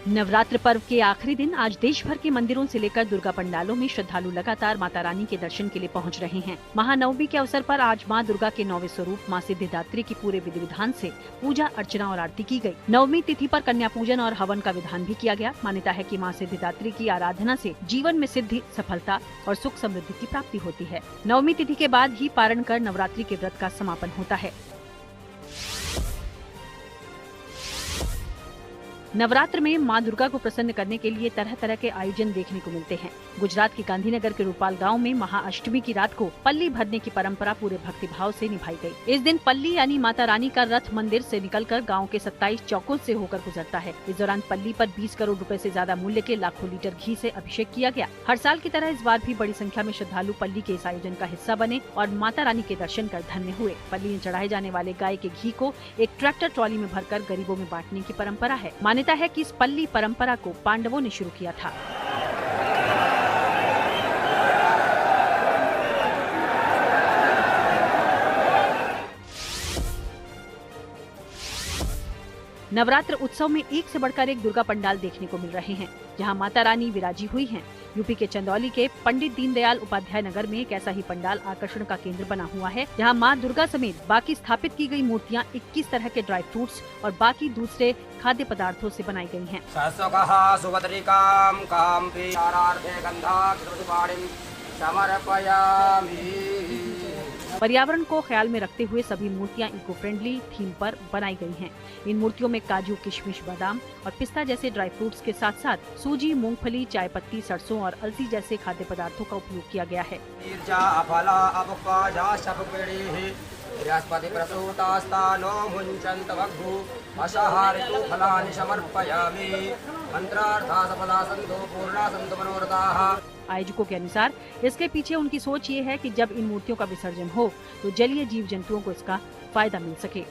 नवरात्र पर्व के आखिरी दिन आज देश भर के मंदिरों से लेकर दुर्गा पंडालों में श्रद्धालु लगातार माता रानी के दर्शन के लिए पहुंच रहे हैं। महानवमी के अवसर पर आज मां दुर्गा के 9वें स्वरूप मां सिद्धिदात्री की पूरे विधि विधान से पूजा अर्चना और आरती की गई। नवमी तिथि पर कन्या पूजन और हवन का विधान भी किया गया। मान्यता है कि मां सिद्धिदात्री की आराधना से जीवन में सिद्धि, सफलता और सुख समृद्धि की प्राप्ति होती है। नवमी तिथि के बाद ही पारण कर नवरात्रि के व्रत का समापन होता है। नवरात्र में मां दुर्गा को प्रसन्न करने के लिए तरह तरह के आयोजन देखने को मिलते हैं। गुजरात के गांधीनगर के रूपाल गांव में महाअष्टमी की रात को पल्ली भरने की परंपरा पूरे भक्तिभाव से निभाई गई। इस दिन पल्ली यानी माता रानी का रथ मंदिर से निकलकर गांव के 27 चौकों से होकर गुजरता है। इस दौरान पल्ली पर 20 करोड़ रुपए से ज्यादा मूल्य के लाखों लीटर घी से अभिषेक किया गया। हर साल की तरह इस बार भी बड़ी संख्या में श्रद्धालु पल्ली के इस आयोजन का हिस्सा बने और माता रानी के दर्शन कर धन्य हुए। पल्ली में चढ़ाए जाने वाले गाय के घी को एक ट्रैक्टर ट्रॉली में भरकर गरीबों में बांटने की परंपरा है। मान्यता है कि इस पल्ली परंपरा को पांडवों ने शुरू किया था। नवरात्र उत्सव में एक से बढ़कर एक दुर्गा पंडाल देखने को मिल रहे हैं, जहां माता रानी विराजी हुई हैं। यूपी के चंदौली के पंडित दीनदयाल उपाध्याय नगर में एक ऐसा ही पंडाल आकर्षण का केंद्र बना हुआ है, जहां मां दुर्गा समेत बाकी स्थापित की गई मूर्तियां 21 तरह के ड्राई फ्रूट्स और बाकी दूसरे खाद्य पदार्थों से बनाई गई हैं। पर्यावरण को ख्याल में रखते हुए सभी मूर्तियां इको फ्रेंडली थीम पर बनाई गई हैं। इन मूर्तियों में काजू, किशमिश, बादाम और पिस्ता जैसे ड्राई फ्रूट्स के साथ साथ सूजी, मूंगफली, चाय पत्ती, सरसों और अलसी जैसे खाद्य पदार्थों का उपयोग किया गया है। आयोजकों के अनुसार इसके पीछे उनकी सोच ये है कि जब इन मूर्तियों का विसर्जन हो तो जलीय जीव जंतुओं को इसका फायदा मिल सके।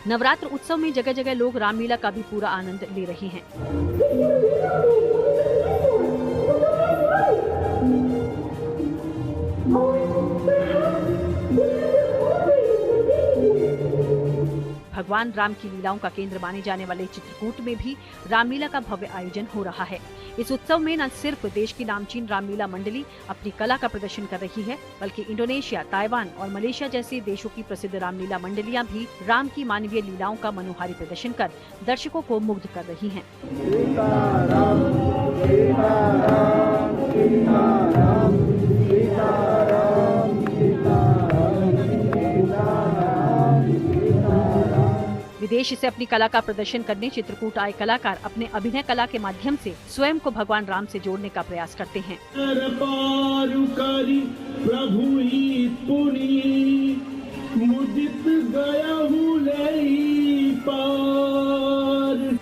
नवरात्र उत्सव में जगह जगह लोग रामलीला का भी पूरा आनंद ले रहे हैं। भगवान राम की लीलाओं का केंद्र माने जाने वाले चित्रकूट में भी रामलीला का भव्य आयोजन हो रहा है। इस उत्सव में न सिर्फ देश की नामचीन रामलीला मंडली अपनी कला का प्रदर्शन कर रही है, बल्कि इंडोनेशिया, ताइवान और मलेशिया जैसे देशों की प्रसिद्ध रामलीला मंडलियां भी राम की मानवीय लीलाओं का मनोहारी प्रदर्शन कर दर्शकों को मुग्ध कर रही हैं। विदेश से अपनी कला का प्रदर्शन करने चित्रकूट आए कलाकार अपने अभिनय कला के माध्यम से स्वयं को भगवान राम से जोड़ने का प्रयास करते हैं। प्रभु ही पुनीत मुदित गया हूँ ले पार।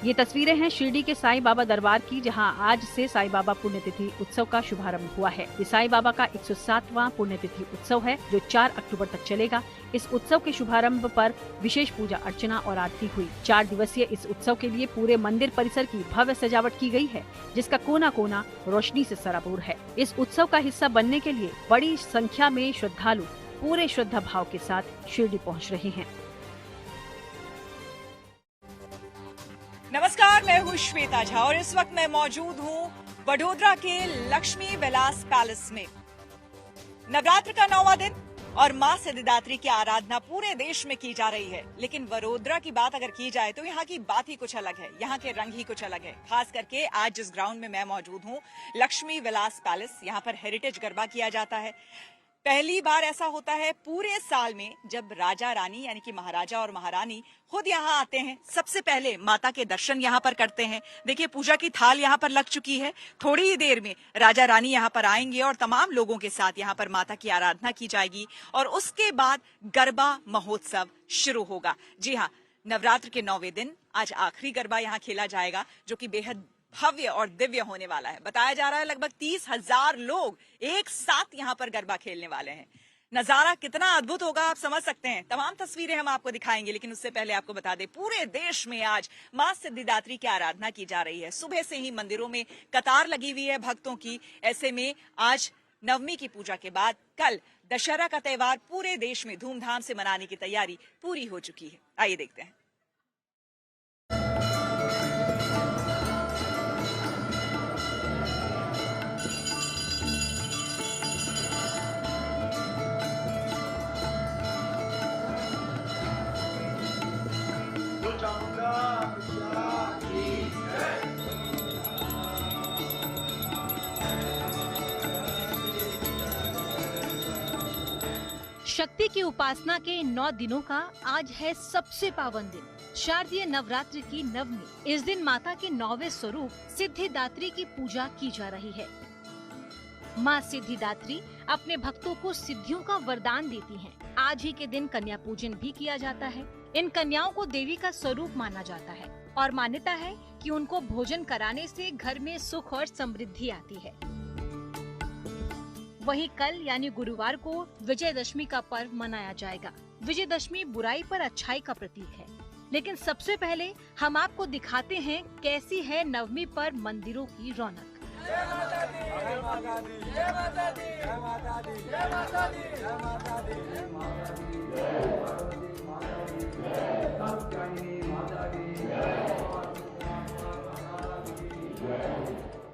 ये तस्वीरें हैं शिरडी के साईं बाबा दरबार की, जहां आज से साईं बाबा पुण्यतिथि उत्सव का शुभारंभ हुआ है। ये साईं बाबा का 107वां पुण्यतिथि उत्सव है, जो 4 अक्टूबर तक चलेगा। इस उत्सव के शुभारंभ पर विशेष पूजा अर्चना और आरती हुई। 4 दिवसीय इस उत्सव के लिए पूरे मंदिर परिसर की भव्य सजावट की गई है, जिसका कोना कोना रोशनी से सराबोर है। इस उत्सव का हिस्सा बनने के लिए बड़ी संख्या में श्रद्धालु पूरे श्रद्धा भाव के साथ शिरडी पहुँच रहे हैं। नमस्कार, मैं हूँ श्वेता झा और इस वक्त मैं मौजूद हूँ वडोदरा के लक्ष्मी विलास पैलेस में। नवरात्र का 9वां दिन और मां सिद्धिदात्री की आराधना पूरे देश में की जा रही है, लेकिन वडोदरा की बात अगर की जाए तो यहाँ की बात ही कुछ अलग है, यहाँ के रंग ही कुछ अलग है। खास करके आज जिस ग्राउंड में मैं मौजूद हूँ, लक्ष्मी विलास पैलेस, यहाँ पर हेरिटेज गरबा किया जाता है। पहली बार ऐसा होता है पूरे साल में जब राजा रानी यानी कि महाराजा और महारानी खुद यहाँ आते हैं। सबसे पहले माता के दर्शन यहाँ पर करते हैं। देखिए, पूजा की थाल यहाँ पर लग चुकी है। थोड़ी ही देर में राजा रानी यहाँ पर आएंगे और तमाम लोगों के साथ यहाँ पर माता की आराधना की जाएगी और उसके बाद गरबा महोत्सव शुरू होगा। जी हाँ, नवरात्र के 9वें दिन आज आखिरी गरबा यहाँ खेला जाएगा, जो कि बेहद भव्य और दिव्य होने वाला है। बताया जा रहा है लगभग 30,000 लोग एक साथ यहाँ पर गरबा खेलने वाले हैं। नजारा कितना अद्भुत होगा आप समझ सकते हैं। तमाम तस्वीरें हम आपको दिखाएंगे, लेकिन उससे पहले आपको बता दें पूरे देश में आज मां सिद्धिदात्री की आराधना की जा रही है। सुबह से ही मंदिरों में कतार लगी हुई है भक्तों की। ऐसे में आज नवमी की पूजा के बाद कल दशहरा का त्योहार पूरे देश में धूमधाम से मनाने की तैयारी पूरी हो चुकी है। आइए देखते हैं। शक्ति की उपासना के 9 दिनों का आज है सबसे पावन दिन, शारदीय नवरात्र की नवमी। इस दिन माता के 9वें स्वरूप सिद्धिदात्री की पूजा की जा रही है। माँ सिद्धिदात्री अपने भक्तों को सिद्धियों का वरदान देती हैं। आज ही के दिन कन्या पूजन भी किया जाता है। इन कन्याओं को देवी का स्वरूप माना जाता है और मान्यता है कि उनको भोजन कराने से घर में सुख और समृद्धि आती है। वहीं कल यानी गुरुवार को विजयदशमी का पर्व मनाया जाएगा। विजयदशमी बुराई पर अच्छाई का प्रतीक है, लेकिन सबसे पहले हम आपको दिखाते हैं कैसी है नवमी पर मंदिरों की रौनक। जय माता दी, जय माता दी, जय माता दी, जय माता दी, जय माता दी, जय माता दी, जय माता दी, जय माता दी, जय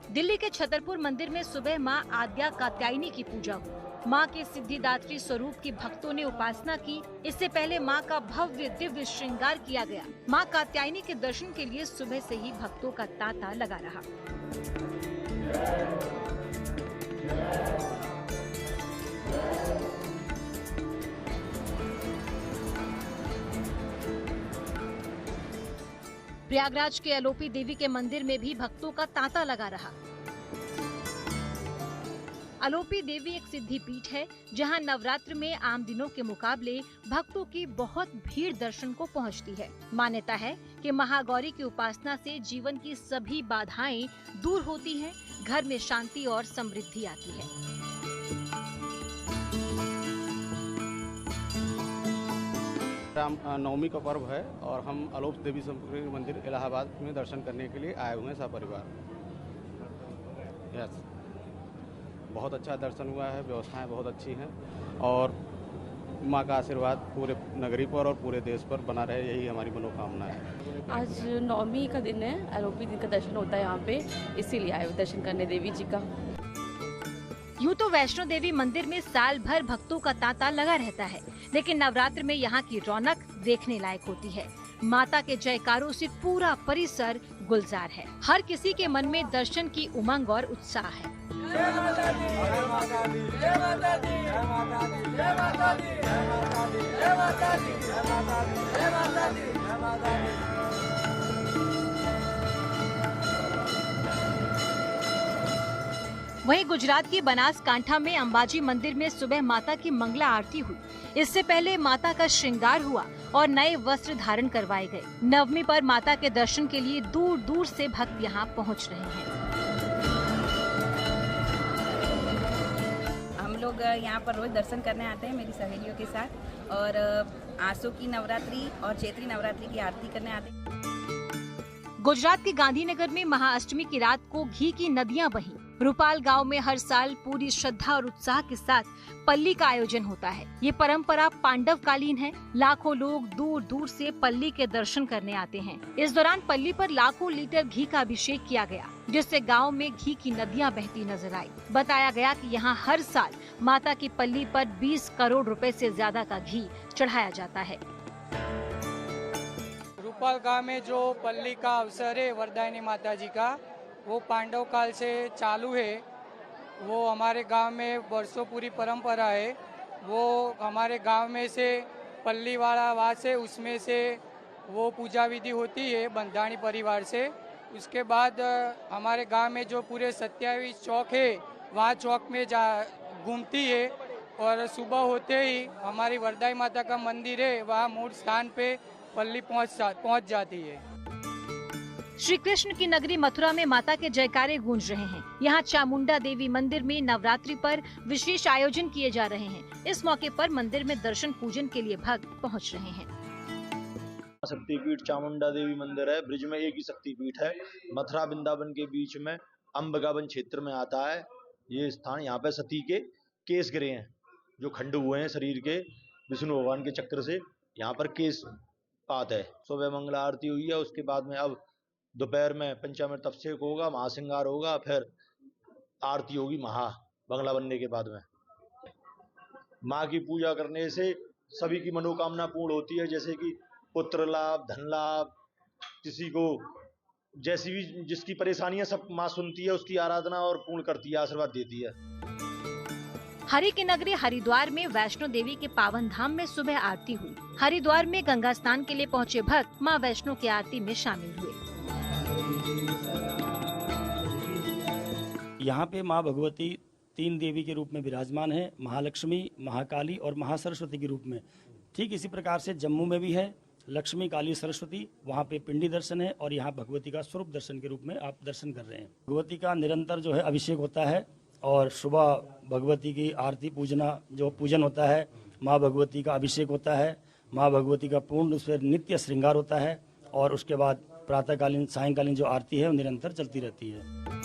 दिल्ली के छतरपुर मंदिर में सुबह मां आद्या कात्यायनी की पूजा हुई। मां के सिद्धिदात्री स्वरूप की भक्तों ने उपासना की। इससे पहले मां का भव्य दिव्य श्रृंगार किया गया। मां कात्यायनी के दर्शन के लिए सुबह से ही भक्तों का तांता लगा रहा। प्रयागराज के अलोपी देवी के मंदिर में भी भक्तों का तांता लगा रहा। अलोपी देवी एक सिद्धि पीठ है, जहां नवरात्र में आम दिनों के मुकाबले भक्तों की बहुत भीड़ दर्शन को पहुंचती है। मान्यता है कि महागौरी की उपासना से जीवन की सभी बाधाएं दूर होती हैं, घर में शांति और समृद्धि आती है। नवमी का पर्व है और हम अलोप देवी मंदिर इलाहाबाद में दर्शन करने के लिए आए हुए हैं सपरिवार। यस, बहुत अच्छा दर्शन हुआ है, व्यवस्थाएं बहुत अच्छी हैं और माँ का आशीर्वाद पूरे नगरी पर और पूरे देश पर बना रहे, यही हमारी मनोकामना है। आज नवमी का दिन है, आरोपी दिन का दर्शन होता है यहाँ पे, इसीलिए आए दर्शन करने देवी जी का। यूँ तो वैष्णो देवी मंदिर में साल भर भक्तों का तांता लगा रहता है, लेकिन नवरात्र में यहाँ की रौनक देखने लायक होती है। माता के जयकारों से पूरा परिसर गुलजार है। हर किसी के मन में दर्शन की उमंग और उत्साह है। जय माता दी, जय माता दी, जय माता दी, जय माता दी, जय माता दी, जय माता दी, जय माता दी, जय माता दी, जय माता दी, जय माता दी। वहीं गुजरात की बनासकांठा में अंबाजी मंदिर में सुबह माता की मंगला आरती हुई। इससे पहले माता का श्रृंगार हुआ और नए वस्त्र धारण करवाए गए। नवमी पर माता के दर्शन के लिए दूर दूर से भक्त यहाँ पहुँच रहे हैं। हम लोग यहाँ पर रोज दर्शन करने आते हैं मेरी सहेलियों के साथ, और आसो की नवरात्रि और चैत्री नवरात्रि की आरती करने आते हैं। गुजरात के गांधीनगर में महाअष्टमी की रात को घी की नदियां बहीं। रूपाल गांव में हर साल पूरी श्रद्धा और उत्साह के साथ पल्ली का आयोजन होता है। ये परंपरा पांडव कालीन है। लाखों लोग दूर दूर से पल्ली के दर्शन करने आते हैं। इस दौरान पल्ली पर लाखों लीटर घी का अभिषेक किया गया, जिससे गांव में घी की नदियां बहती नजर आई। बताया गया कि यहाँ हर साल माता की पल्ली पर 20 करोड़ रुपए से ज्यादा का घी चढ़ाया जाता है। रूपाल गांव में जो पल्ली का अवसर है वरदायिनी माता जी का, वो पांडव काल से चालू है। वो हमारे गांव में वर्षों पूरी परंपरा है। वो हमारे गांव में से पल्ली वाला वास है, उसमें से वो पूजा विधि होती है बंधाणी परिवार से। उसके बाद हमारे गांव में जो पूरे 27 चौक है, वहाँ चौक में घूमती है और सुबह होते ही हमारी वरदाई माता का मंदिर है, वहाँ मूल स्थान पे पल्ली पहुँच जाती है। श्री कृष्ण की नगरी मथुरा में माता के जयकारे गूंज रहे हैं। यहाँ चामुंडा देवी मंदिर में नवरात्रि पर विशेष आयोजन किए जा रहे हैं। इस मौके पर मंदिर में दर्शन पूजन के लिए भक्त पहुँच रहे हैं। शक्तिपीठ चामुंडा देवी मंदिर है। ब्रिज में एक ही शक्तिपीठ है। मथुरा वृंदावन के बीच में अंबगावन क्षेत्र में आता है ये स्थान। यहाँ पे सती के केस गिरे हैं, जो खंड हुए हैं शरीर के विष्णु भगवान के चक्र से। यहाँ पर केस पात है। सुबह मंगला आरती हुई है, उसके बाद में अब दोपहर में पंचामृत अभिषेक होगा, महासिंगार होगा, फिर आरती होगी बंगला बनने के बाद में। माँ की पूजा करने से सभी की मनोकामना पूर्ण होती है, जैसे कि पुत्र लाभ, धन लाभ, किसी को जैसी भी जिसकी परेशानियां सब माँ सुनती है, उसकी आराधना और पूर्ण करती है, आशीर्वाद देती है। हरि की नगरी हरिद्वार में वैष्णो देवी के पावन धाम में सुबह आरती हुई। हरिद्वार में गंगा स्नान के लिए पहुंचे भक्त मां वैष्णो की आरती में शामिल हुए। यहाँ पे माँ भगवती 3 देवी के रूप में विराजमान है, महालक्ष्मी, महाकाली और महासरस्वती के रूप में। ठीक इसी प्रकार से जम्मू में भी है लक्ष्मी, काली, सरस्वती। वहाँ पे पिंडी दर्शन है और यहाँ भगवती का स्वरूप दर्शन के रूप में आप दर्शन कर रहे हैं। भगवती का निरंतर जो है अभिषेक होता है और सुबह भगवती की आरती पूजन होता है। माँ भगवती का अभिषेक होता है। माँ भगवती का पूर्ण रूप से नित्य श्रृंगार होता है और उसके बाद प्रातःकालीन, सायंकालीन जो आरती है वो निरंतर चलती रहती है।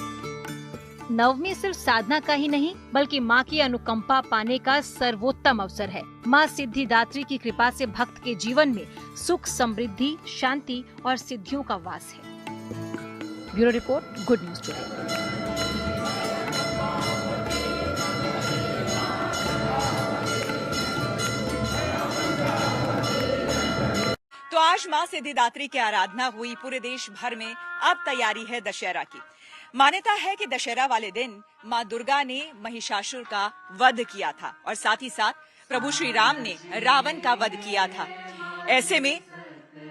नवमी सिर्फ साधना का ही नहीं बल्कि माँ की अनुकंपा पाने का सर्वोत्तम अवसर है। माँ सिद्धिदात्री की कृपा से भक्त के जीवन में सुख, समृद्धि, शांति और सिद्धियों का वास है। Bureau report, good news today. तो आज मां सिद्धिदात्री की आराधना हुई। पूरे देश भर में अब तैयारी है दशहरा की। मान्यता है कि दशहरा वाले दिन मां दुर्गा ने महिषासुर का वध किया था और साथ ही साथ प्रभु श्री राम ने रावण का वध किया था। ऐसे में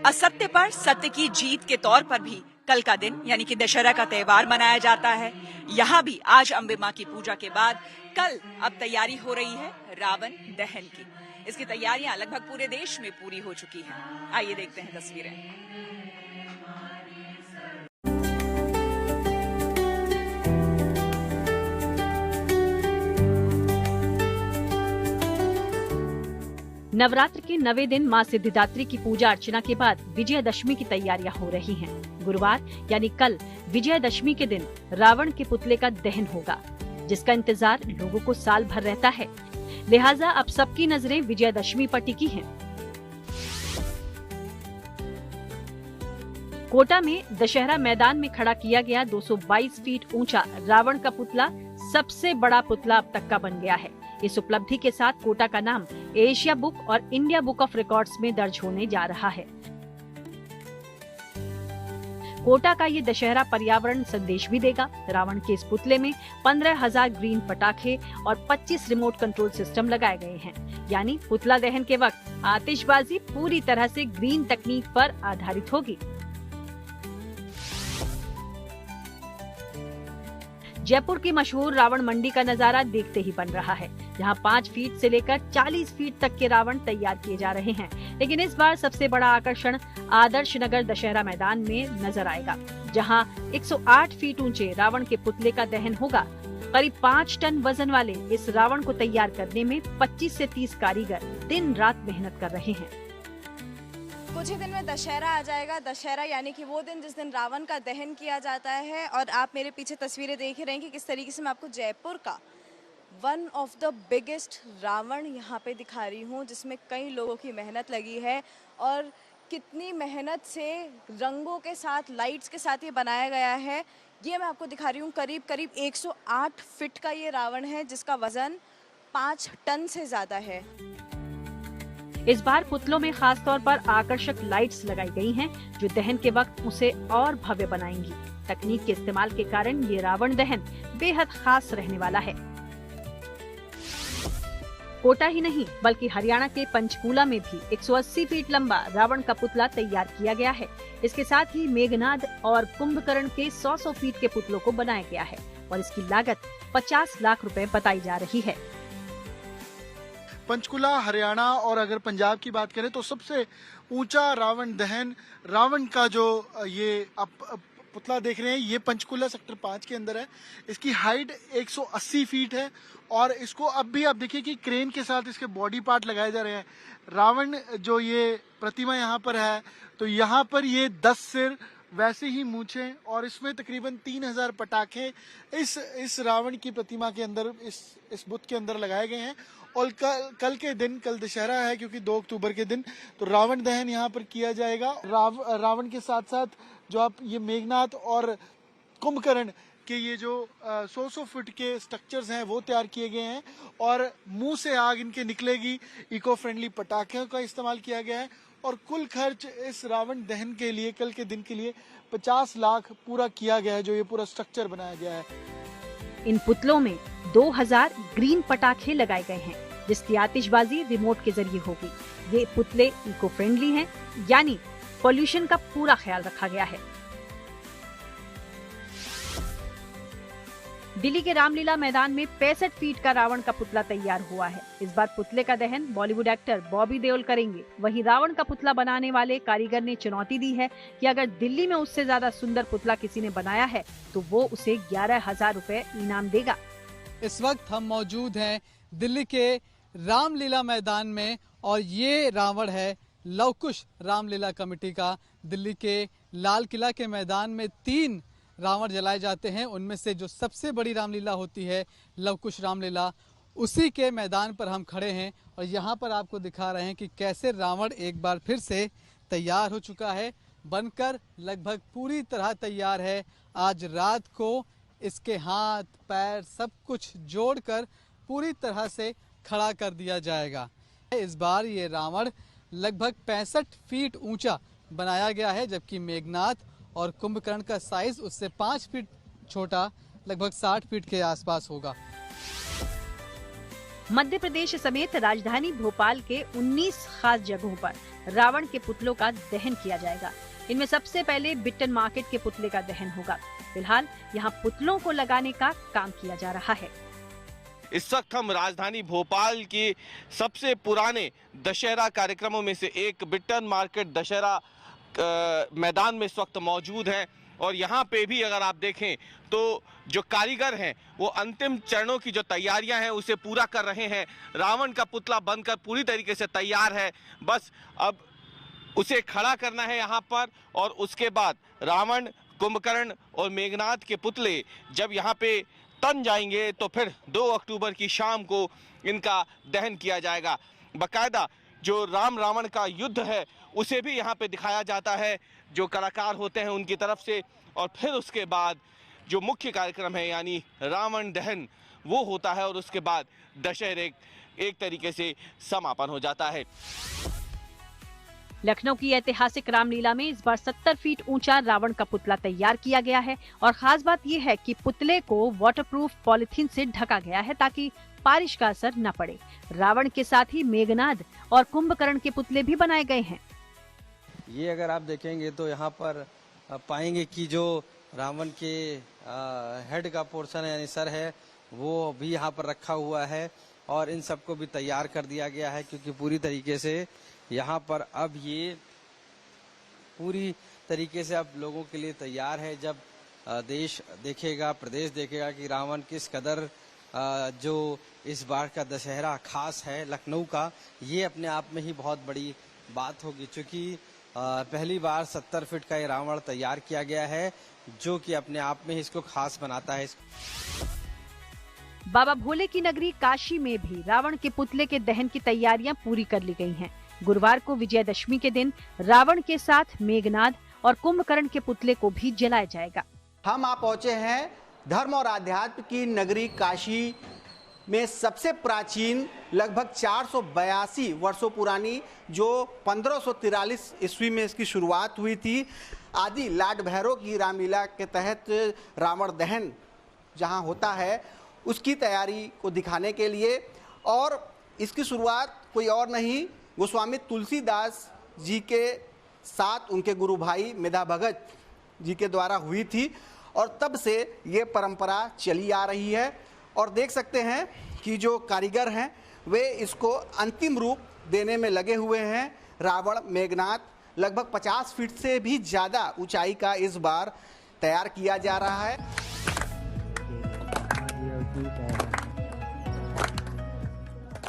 असत्य पर सत्य की जीत के तौर पर भी कल का दिन यानी कि दशहरा का त्योहार मनाया जाता है। यहाँ भी आज अम्बे मां की पूजा के बाद कल अब तैयारी हो रही है रावण दहन की। इसकी तैयारियां लगभग पूरे देश में पूरी हो चुकी हैं। आइए देखते हैं तस्वीरें। नवरात्र के 9वें दिन मां सिद्धिदात्री की पूजा अर्चना के बाद विजयदशमी की तैयारियां हो रही हैं। गुरुवार यानी कल विजयदशमी के दिन रावण के पुतले का दहन होगा, जिसका इंतजार लोगों को साल भर रहता है। लिहाजा अब सबकी नजरें विजयदशमी पर टिकी हैं। कोटा में दशहरा मैदान में खड़ा किया गया 222 फीट ऊंचा रावण का पुतला सबसे बड़ा पुतला अब तक का बन गया है। इस उपलब्धि के साथ कोटा का नाम एशिया बुक और इंडिया बुक ऑफ रिकॉर्ड्स में दर्ज होने जा रहा है। कोटा का ये दशहरा पर्यावरण संदेश भी देगा। रावण के इस पुतले में 15,000 ग्रीन पटाखे और 25 रिमोट कंट्रोल सिस्टम लगाए गए हैं। यानी पुतला दहन के वक्त आतिशबाजी पूरी तरह से ग्रीन तकनीक पर आधारित होगी। जयपुर की मशहूर रावण मंडी का नजारा देखते ही बन रहा है। यहाँ 5 फीट से लेकर 40 फीट तक के रावण तैयार किए जा रहे हैं। लेकिन इस बार सबसे बड़ा आकर्षण आदर्श नगर दशहरा मैदान में नजर आएगा, जहाँ 108 फीट ऊंचे रावण के पुतले का दहन होगा। करीब 5 टन वजन वाले इस रावण को तैयार करने में 25 से 30 कारीगर दिन रात मेहनत कर रहे हैं। कुछ ही दिन में दशहरा आ जाएगा। दशहरा यानी कि वो दिन जिस दिन रावण का दहन किया जाता है। और आप मेरे पीछे तस्वीरें देख रहे हैं कि किस तरीके से मैं आपको जयपुर का one of the biggest Ravan यहाँ पे दिखा रही हूँ, जिसमें कई लोगों की मेहनत लगी है। और कितनी मेहनत से रंगों के साथ, लाइट्स के साथ ये बनाया गया है, ये मैं आपको दिखा रही हूँ। करीब करीब 108 फीट का ये रावण है, जिसका वजन 5 टन से ज़्यादा है। इस बार पुतलों में खास तौर पर आकर्षक लाइट्स लगाई गई हैं, जो दहन के वक्त उसे और भव्य बनाएंगी। तकनीक के इस्तेमाल के कारण ये रावण दहन बेहद खास रहने वाला है। कोटा ही नहीं बल्कि हरियाणा के पंचकूला में भी 180 फीट लंबा रावण का पुतला तैयार किया गया है। इसके साथ ही मेघनाद और कुंभकर्ण के 100 फीट के पुतलों को बनाया गया है और इसकी लागत 50 लाख रुपए बताई जा रही है। पंचकुला, हरियाणा और अगर पंजाब की बात करें तो सबसे ऊंचा रावण दहन, रावण का जो ये पुतला देख रहे हैं ये पंचकुला सेक्टर 5 के अंदर है। इसकी हाइट 180 फीट है और इसको अब भी आप देखिए कि क्रेन के साथ इसके बॉडी पार्ट लगाए जा रहे हैं। रावण जो ये प्रतिमा यहाँ पर है तो यहाँ पर ये 10 सिर, वैसे ही मूछें और इसमें तकरीबन 3000 पटाखे इस रावण की प्रतिमा के अंदर, इस बुत के अंदर लगाए गए हैं। और कल के दिन, कल दशहरा है क्योंकि 2 अक्टूबर के दिन, तो रावण दहन यहाँ पर किया जाएगा। रावण के साथ साथ जो आप ये मेघनाथ और कुंभकर्ण के ये जो 100 फुट के स्ट्रक्चर्स हैं वो तैयार किए गए हैं और मुंह से आग इनके निकलेगी। इको फ्रेंडली पटाखों का इस्तेमाल किया गया है और कुल खर्च इस रावण दहन के लिए, कल के दिन के लिए 50 लाख पूरा किया गया है, जो ये पूरा स्ट्रक्चर बनाया गया है। इन पुतलों में 2000 ग्रीन पटाखे लगाए गए हैं जिसकी आतिशबाजी रिमोट के जरिए होगी। ये पुतले इको फ्रेंडली हैं, यानी पॉल्यूशन का पूरा ख्याल रखा गया है। दिल्ली के रामलीला मैदान में 65 फीट का रावण का पुतला तैयार हुआ है। इस बार पुतले का दहन बॉलीवुड एक्टर बॉबी देओल करेंगे। वहीं रावण का पुतला बनाने वाले कारीगर ने चुनौती दी है कि अगर दिल्ली में उससे ज्यादा सुंदर पुतला किसी ने बनाया है तो वो उसे 11,000 रुपए इनाम देगा। इस वक्त हम मौजूद हैं दिल्ली के रामलीला मैदान में और ये रावण है लवकुश रामलीला कमेटी का। दिल्ली के लाल किला के मैदान में 3 रावण जलाए जाते हैं, उनमें से जो सबसे बड़ी रामलीला होती है लवकुश रामलीला, उसी के मैदान पर हम खड़े हैं और यहाँ पर आपको दिखा रहे हैं कि कैसे रावण एक बार फिर से तैयार हो चुका है, बनकर लगभग पूरी तरह तैयार है। आज रात को इसके हाथ पैर सब कुछ जोड़कर पूरी तरह से खड़ा कर दिया जाएगा। इस बार ये रावण लगभग 65 फीट ऊंचा बनाया गया है, जबकि मेघनाथ और कुंभकर्ण का साइज उससे 5 फीट छोटा, लगभग 60 फीट के आसपास होगा। मध्य प्रदेश समेत राजधानी भोपाल के 19 खास जगहों पर रावण के पुतलों का दहन किया जाएगा। इनमें सबसे पहले बिट्टन मार्केट के पुतले का दहन होगा। फिलहाल यहाँ पुतलों को लगाने का काम किया जा रहा है। इस वक्त हम राजधानी भोपाल के सबसे पुराने दशहरा कार्यक्रमों में से एक बिट्टन मार्केट दशहरा मैदान में इस वक्त मौजूद हैं और यहाँ पे भी अगर आप देखें तो जो कारीगर हैं वो अंतिम चरणों की जो तैयारियां हैं उसे पूरा कर रहे हैं। रावण का पुतला बनकर पूरी तरीके से तैयार है, बस अब उसे खड़ा करना है यहाँ पर और उसके बाद रावण, कुंभकर्ण और मेघनाथ के पुतले जब यहाँ पे तन जाएंगे तो फिर 2 अक्टूबर की शाम को इनका दहन किया जाएगा। बाकायदा जो राम रावण का युद्ध है उसे भी यहाँ पे दिखाया जाता है, जो कलाकार होते हैं उनकी तरफ से, और फिर उसके बाद जो मुख्य कार्यक्रम है यानी रावण दहन वो होता है और उसके बाद दशहरे एक तरीके से समापन हो जाता है। लखनऊ की ऐतिहासिक रामलीला में इस बार 70 फीट ऊंचा रावण का पुतला तैयार किया गया है और खास बात यह है कि पुतले को वाटरप्रूफ पॉलिथीन से ढका गया है ताकि बारिश का असर न पड़े। रावण के साथ ही मेघनाद और कुंभकर्ण के पुतले भी बनाए गए हैं। ये अगर आप देखेंगे तो यहाँ पर पाएंगे कि जो रावण के हेड का पोर्शन है यानी सर है वो भी यहाँ पर रखा हुआ है और इन सबको भी तैयार कर दिया गया है, क्योंकि पूरी तरीके से यहाँ पर अब ये पूरी तरीके से अब लोगों के लिए तैयार है। जब देश देखेगा, प्रदेश देखेगा कि रावण किस कदर जो इस बार का दशहरा खास है लखनऊ का, ये अपने आप में ही बहुत बड़ी बात होगी, क्योंकि पहली बार 70 फीट का ये रावण तैयार किया गया है, जो कि अपने आप में ही इसको खास बनाता है। बाबा भोले की नगरी काशी में भी रावण के पुतले के दहन की तैयारियां पूरी कर ली गई हैं। गुरुवार को विजयदशमी के दिन रावण के साथ मेघनाद और कुंभकर्ण के पुतले को भी जलाया जाएगा। हम आप पहुंचे हैं धर्म और आध्यात्म की नगरी काशी में सबसे प्राचीन लगभग 482 वर्षों पुरानी, जो 1543 ईस्वी में इसकी शुरुआत हुई थी। आदि लाड भैरव की रामलीला के तहत रावण दहन जहां होता है उसकी तैयारी को दिखाने के लिए, और इसकी शुरुआत कोई और नहीं गोस्वामी तुलसीदास जी के साथ उनके गुरु भाई मेधा भगत जी के द्वारा हुई थी और तब से ये परंपरा चली आ रही है। और देख सकते हैं कि जो कारीगर हैं वे इसको अंतिम रूप देने में लगे हुए हैं। रावण मेघनाद लगभग 50 फीट से भी ज़्यादा ऊंचाई का इस बार तैयार किया जा रहा है।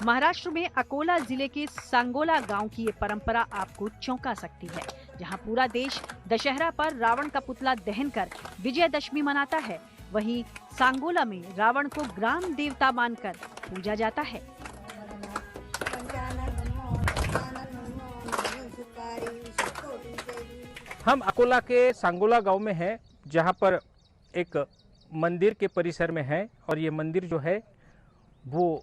महाराष्ट्र में अकोला जिले के सांगोला गांव की ये परंपरा आपको चौंका सकती है, जहां पूरा देश दशहरा पर रावण का पुतला दहन कर विजयदशमी मनाता है। वहीं सांगोला में रावण को ग्राम देवता मानकर पूजा जाता है। हम अकोला के सांगोला गांव में हैं, जहां पर एक मंदिर के परिसर में है और ये मंदिर जो है वो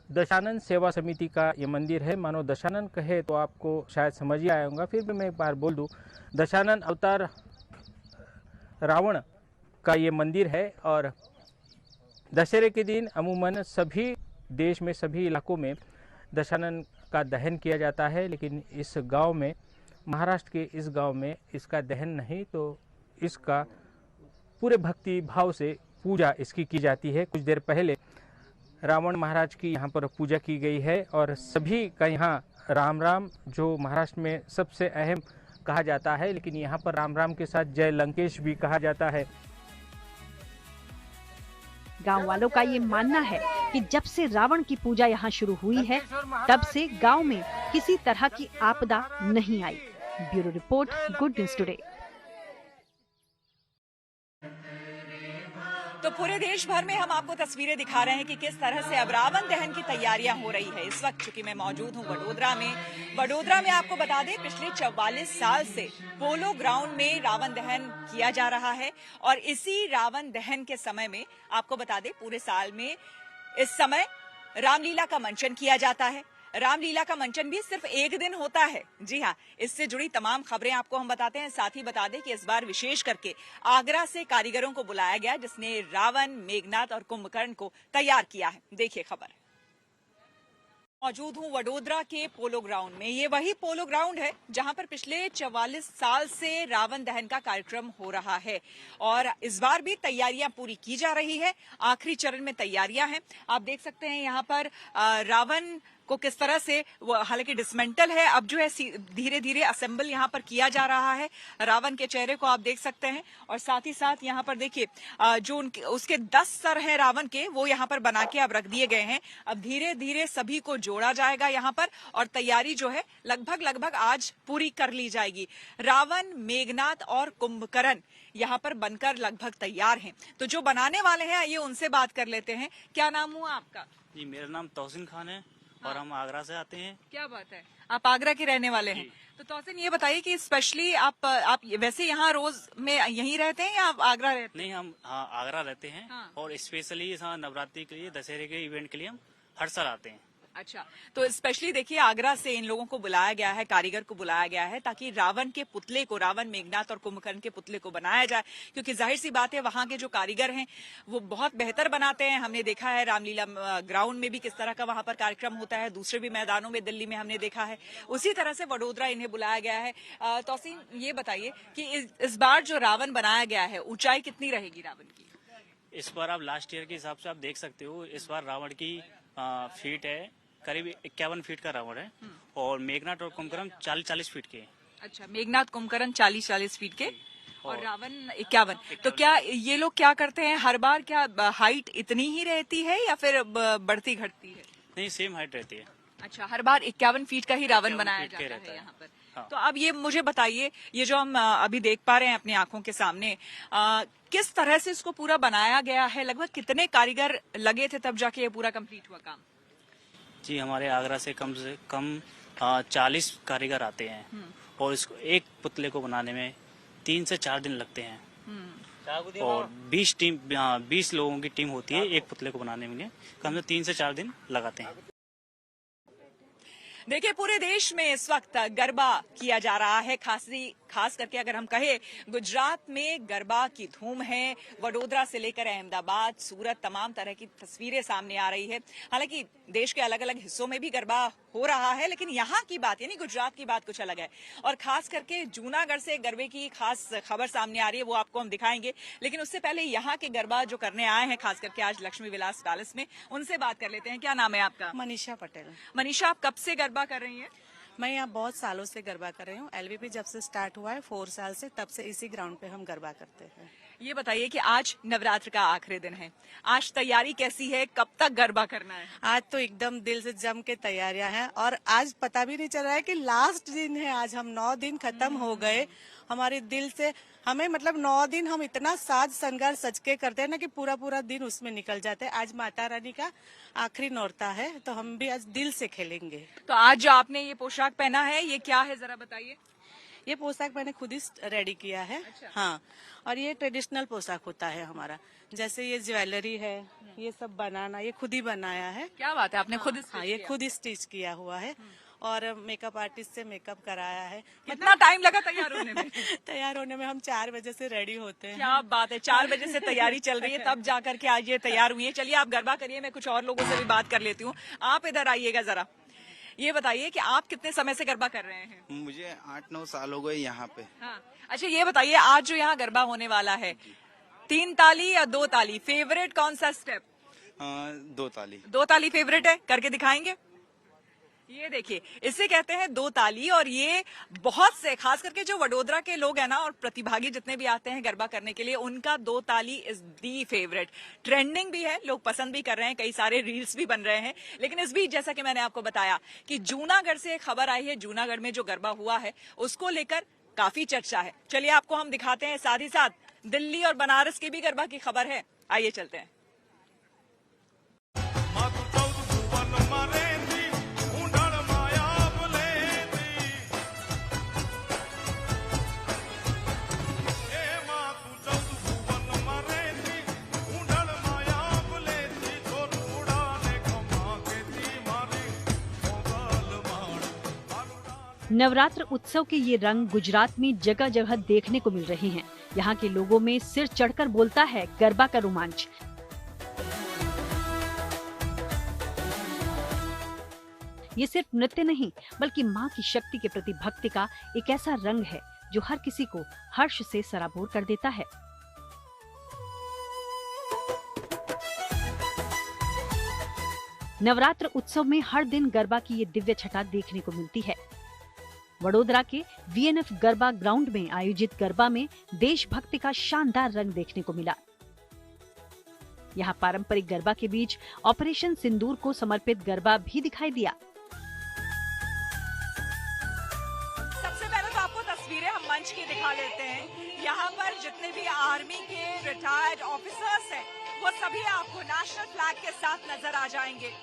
दशानन सेवा समिति का ये मंदिर है। मानो दशानन कहे तो आपको शायद समझ ही आया होगा, फिर भी मैं एक बार बोल दूं, दशानन अवतार रावण का ये मंदिर है। और दशहरे के दिन अमूमन सभी देश में, सभी इलाकों में दशानन का दहन किया जाता है, लेकिन इस गांव में, महाराष्ट्र के इस गांव में इसका दहन नहीं, तो इसका पूरे भक्ति भाव से पूजा इसकी की जाती है। कुछ देर पहले रावण महाराज की यहाँ पर पूजा की गई है और सभी का यहाँ राम राम, जो महाराष्ट्र में सबसे अहम कहा जाता है, लेकिन यहाँ पर राम राम के साथ जय लंकेश भी कहा जाता है। गांव वालों का ये मानना है कि जब से रावण की पूजा यहाँ शुरू हुई है, तब से गांव में किसी तरह की आपदा नहीं आई। Bureau report, good news today. तो पूरे देश भर में हम आपको तस्वीरें दिखा रहे हैं कि किस तरह से अब रावण दहन की तैयारियां हो रही है। इस वक्त चूंकि मैं मौजूद हूं वडोदरा में आपको बता दें, पिछले 44 साल से पोलो ग्राउंड में रावण दहन किया जा रहा है और इसी रावण दहन के समय में आपको बता दें, पूरे साल में इस समय रामलीला का मंचन किया जाता है। रामलीला का मंचन भी सिर्फ एक दिन होता है। जी हाँ, इससे जुड़ी तमाम खबरें आपको हम बताते हैं। साथ ही बता दें कि इस बार विशेष करके आगरा से कारीगरों को बुलाया गया, जिसने रावण, मेघनाथ और कुंभकर्ण को तैयार किया है। देखिए खबर। मौजूद हूं वडोदरा के पोलो ग्राउंड में। ये वही पोलो ग्राउंड है जहां पर पिछले 44 साल से रावण दहन का कार्यक्रम हो रहा है और इस बार भी तैयारियां पूरी की जा रही है। आखिरी चरण में तैयारियां हैं। आप देख सकते हैं यहाँ पर रावण को किस तरह से, हालांकि डिसमेंटल है, अब जो है धीरे धीरे असेंबल यहाँ पर किया जा रहा है। रावण के चेहरे को आप देख सकते हैं और साथ ही साथ यहाँ पर देखिए जो उसके 10 सर हैं रावण के, वो यहाँ पर बना के अब रख दिए गए हैं। अब धीरे धीरे सभी को जोड़ा जाएगा यहाँ पर और तैयारी जो है लगभग आज पूरी कर ली जाएगी। रावण, मेघनाथ और कुंभकर्ण यहाँ पर बनकर लगभग तैयार हैं। तो जो बनाने वाले हैं आइए उनसे बात कर लेते हैं। क्या नाम हुआ आपका? जी, मेरा नाम तौसीन खान है और हम आगरा से आते हैं। क्या बात है, आप आगरा के रहने वाले हैं। तो तौसीन, ये बताइए कि स्पेशली आप वैसे यहाँ रोज में यहीं रहते हैं या आप आगरा रहते हैं? नहीं, हम आगरा रहते हैं। और स्पेशली नवरात्रि के लिए, दशहरे के इवेंट के लिए हम हर साल आते हैं। अच्छा, तो स्पेशली देखिए आगरा से इन लोगों को बुलाया गया है, कारीगर को बुलाया गया है, ताकि रावण के पुतले को, रावण, मेघनाथ और कुंभकर्ण के पुतले को बनाया जाए। क्योंकि जाहिर सी बात है वहाँ के जो कारीगर हैं वो बहुत बेहतर बनाते हैं। हमने देखा है रामलीला ग्राउंड में भी किस तरह का वहाँ पर कार्यक्रम होता है, दूसरे भी मैदानों में दिल्ली में हमने देखा है। उसी तरह से वडोदरा इन्हें बुलाया गया है। तौसीन, ये बताइए कि इस बार जो रावण बनाया गया है, ऊंचाई कितनी रहेगी रावण की? इस बार आप लास्ट ईयर के हिसाब से आप देख सकते हो, इस बार रावण की फीट है करीब 51 फीट का रावण है और मेघनाथ और कुंभकर्ण 40 फीट के। अच्छा, मेघनाथ, कुंभकर्ण 40 फीट के और रावण 51। तो क्या ये लोग क्या करते हैं हर बार, क्या हाइट इतनी ही रहती है या फिर बढ़ती घटती है? नहीं, सेम हाइट रहती है। अच्छा, हर बार 51 फीट का ही रावण बनाया जाता है यहाँ पर। हाँ। तो अब ये मुझे बताइए, ये जो हम अभी देख पा रहे हैं अपनी आंखों के सामने, किस तरह से इसको पूरा बनाया गया है? लगभग कितने कारीगर लगे थे तब जाके ये पूरा कंप्लीट हुआ काम? जी, हमारे आगरा से कम 40 कारीगर आते हैं और इसको एक पुतले को बनाने में 3 से 4 दिन लगते हैं और 20 लोगों की टीम होती है एक पुतले को बनाने में, कम से 3 से 4 दिन लगाते हैं। देखिए, पूरे देश में इस वक्त गरबा किया जा रहा है। खास करके अगर हम कहें, गुजरात में गरबा की धूम है। वडोदरा से लेकर अहमदाबाद, सूरत, तमाम तरह की तस्वीरें सामने आ रही है। हालांकि देश के अलग अलग हिस्सों में भी गरबा हो रहा है, लेकिन यहाँ की बात यानी गुजरात की बात कुछ अलग है। और खास करके जूनागढ़ से गरबे की खास खबर सामने आ रही है, वो आपको हम दिखाएंगे। लेकिन उससे पहले यहाँ के गरबा जो करने आए हैं, खास करके आज लक्ष्मी विलास पैलेस में, उनसे बात कर लेते हैं। क्या नाम है आपका? मनीषा पटेल। मनीषा, आप कब से गरबा कर रही हैं? मैं यहाँ बहुत सालों से गरबा कर रही हूँ। एलवीपी जब से स्टार्ट हुआ है 4 साल से, तब से इसी ग्राउंड पे हम गरबा करते हैं। ये बताइए कि आज नवरात्र का आखिरी दिन है, आज तैयारी कैसी है, कब तक गरबा करना है? आज तो एकदम दिल से जम के तैयारियां हैं और आज पता भी नहीं चल रहा है कि लास्ट दिन है। आज हम 9 दिन खत्म हो गए हमारे दिल से। हमें मतलब 9 दिन हम इतना साज श्रृंगार सज के करते हैं ना कि पूरा पूरा दिन उसमें निकल जाता है। आज माता रानी का आखिरी नौरता है तो हम भी आज दिल से खेलेंगे। तो आज जो आपने ये पोशाक पहना है ये क्या है, जरा बताइए। ये पोशाक मैंने खुद ही रेडी किया है। अच्छा। हाँ, और ये ट्रेडिशनल पोशाक होता है हमारा। जैसे ये ज्वेलरी है, ये सब बनाना ये खुद ही बनाया है। क्या बात है, आपने खुद? हाँ, ये खुद ही स्टिच किया हुआ है और मेकअप आर्टिस्ट से मेकअप कराया है। कितना टाइम लगा तैयार होने में? तैयार होने में हम 4 बजे से रेडी होते हैं। क्या बात है, 4 बजे से तैयारी चल रही है तब जाकर के आज ये तैयार हुई है। चलिए आप गरबा करिए, मैं कुछ और लोगों से भी बात कर लेती हूँ। आप इधर आइएगा जरा। ये बताइए कि आप कितने समय से गरबा कर रहे हैं? मुझे 8-9 साल हो गए यहाँ पे। हाँ। अच्छा ये बताइए, आज जो यहाँ गरबा होने वाला है, 3 ताली या 2 ताली, फेवरेट कौन सा स्टेप? 2 ताली। 2 ताली फेवरेट है, करके दिखाएंगे? ये देखिए, इसे कहते हैं 2 ताली। और ये बहुत से, खास करके जो वडोदरा के लोग हैं ना और प्रतिभागी जितने भी आते हैं गरबा करने के लिए, उनका 2 ताली इज दी फेवरेट। ट्रेंडिंग भी है, लोग पसंद भी कर रहे हैं, कई सारे रील्स भी बन रहे हैं। लेकिन इस बीच जैसा कि मैंने आपको बताया कि जूनागढ़ से एक खबर आई है, जूनागढ़ में जो गरबा हुआ है उसको लेकर काफी चर्चा है। चलिए आपको हम दिखाते हैं, साथ ही साथ दिल्ली और बनारस की भी गरबा की खबर है। आइए चलते हैं। नवरात्र उत्सव के ये रंग गुजरात में जगह जगह देखने को मिल रहे हैं। यहाँ के लोगों में सिर चढ़कर बोलता है गरबा का रोमांच। ये सिर्फ नृत्य नहीं बल्कि माँ की शक्ति के प्रति भक्ति का एक ऐसा रंग है जो हर किसी को हर्ष से सराबोर कर देता है। नवरात्र उत्सव में हर दिन गरबा की ये दिव्य छटा देखने को मिलती है। वडोदरा के वीएनएफ गरबा ग्राउंड में आयोजित गरबा में देशभक्ति का शानदार रंग देखने को मिला। यहाँ पारंपरिक गरबा के बीच ऑपरेशन सिंदूर को समर्पित गरबा भी दिखाई दिया। सबसे पहले तो आपको तस्वीरें हम मंच की दिखा लेते हैं। यहाँ पर जितने भी आर्मी के रिटायर्ड ऑफिसर्स हैं वो सभी आपको नेशनल फ्लैग के साथ नजर आ जाएंगे।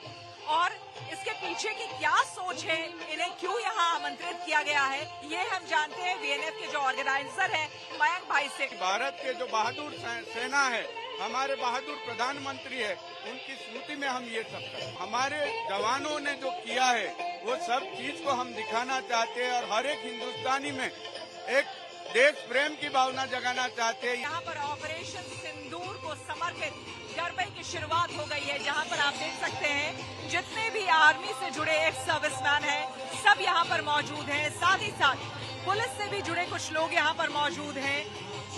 और इसके पीछे की क्या सोच है, इन्हें क्यों यहाँ आमंत्रित किया गया है, ये हम जानते हैं वीएनएफ के जो ऑर्गेनाइजर हैं मयंक भाई से। भारत के जो बहादुर सेना है, हमारे बहादुर प्रधानमंत्री है, उनकी स्मृति में हम ये सब करते हैं। हमारे जवानों ने जो किया है वो सब चीज को हम दिखाना चाहते हैं और हर एक हिंदुस्तानी में एक देश प्रेम की भावना जगाना चाहते हैं। यहाँ पर ऑपरेशन सिंदूर को समर्पित गरबे की शुरुआत हो गई है, जहाँ पर आप देख सकते हैं जितने भी आर्मी से जुड़े एक्स सर्विसमैन हैं सब यहाँ पर मौजूद हैं। साथ ही साथ पुलिस से भी जुड़े कुछ लोग यहाँ पर मौजूद हैं।